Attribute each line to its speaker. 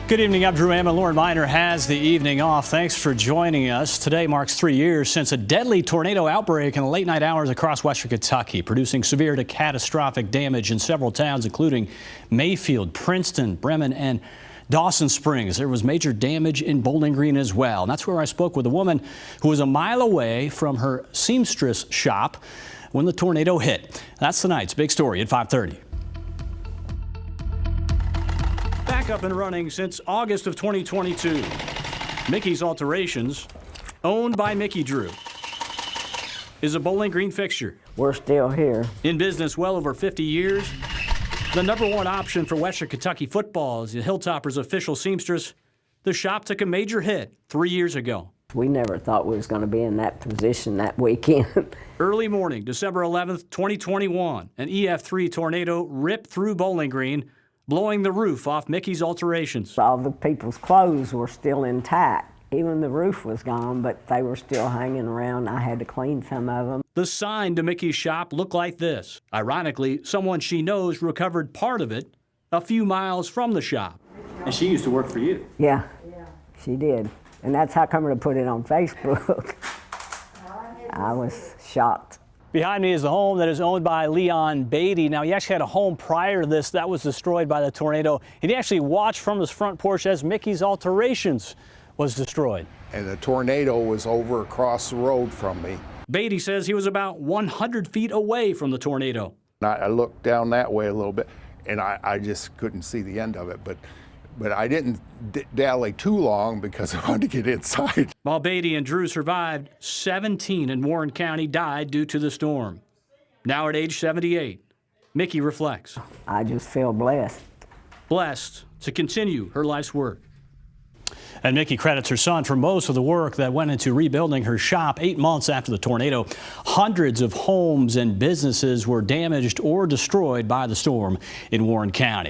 Speaker 1: Good evening. I'm Drew Ammon. Lauren Miner has the evening off. Thanks for joining us. Today marks 3 years since a deadly tornado outbreak in the late night hours across western Kentucky, producing severe to catastrophic damage in several towns, including Mayfield, Princeton, Bremen and Dawson Springs. There was major damage in Bowling Green as well. And that's where I spoke with a woman who was a mile away from her seamstress shop when the tornado hit. That's tonight's big story at 5:30. Back up and running since August of 2022. Mickey's Alterations, owned by Mickey Drew, is a Bowling Green fixture.
Speaker 2: We're still here.
Speaker 1: In business well over 50 years, the #1 option for Western Kentucky football is the Hilltoppers' official seamstress. The shop took a major hit 3 years ago.
Speaker 2: We never thought we was going to be in that position that weekend.
Speaker 1: Early morning, December 11th, 2021, an EF3 tornado ripped through Bowling Green, blowing the roof off Mickey's Alterations.
Speaker 2: All the people's clothes were still intact. Even the roof was gone, but they were still hanging around. I had to clean some of them.
Speaker 1: The sign to Mickey's shop looked like this. Ironically, someone she knows recovered part of it a few miles from the shop. And she used to work for you.
Speaker 2: Yeah, she did. And that's how come to put it on Facebook. I was shocked.
Speaker 1: Behind me is the home that is owned by Leon Beatty. Now, he actually had a home prior to this that was destroyed by the tornado. And he actually watched from his front porch as Mickey's Alterations was destroyed.
Speaker 3: And the tornado was over across the road from me.
Speaker 1: Beatty says he was about 100 feet away from the tornado.
Speaker 3: I looked down that way a little bit, and I just couldn't see the end of it. But I didn't dally too long because I wanted to get inside.
Speaker 1: While Beatty and Drew survived, 17 in Warren County died due to the storm. Now at age 78, Mickey reflects.
Speaker 2: I just feel blessed.
Speaker 1: Blessed to continue her life's work. And Mickey credits her son for most of the work that went into rebuilding her shop 8 months after the tornado. Hundreds of homes and businesses were damaged or destroyed by the storm in Warren County.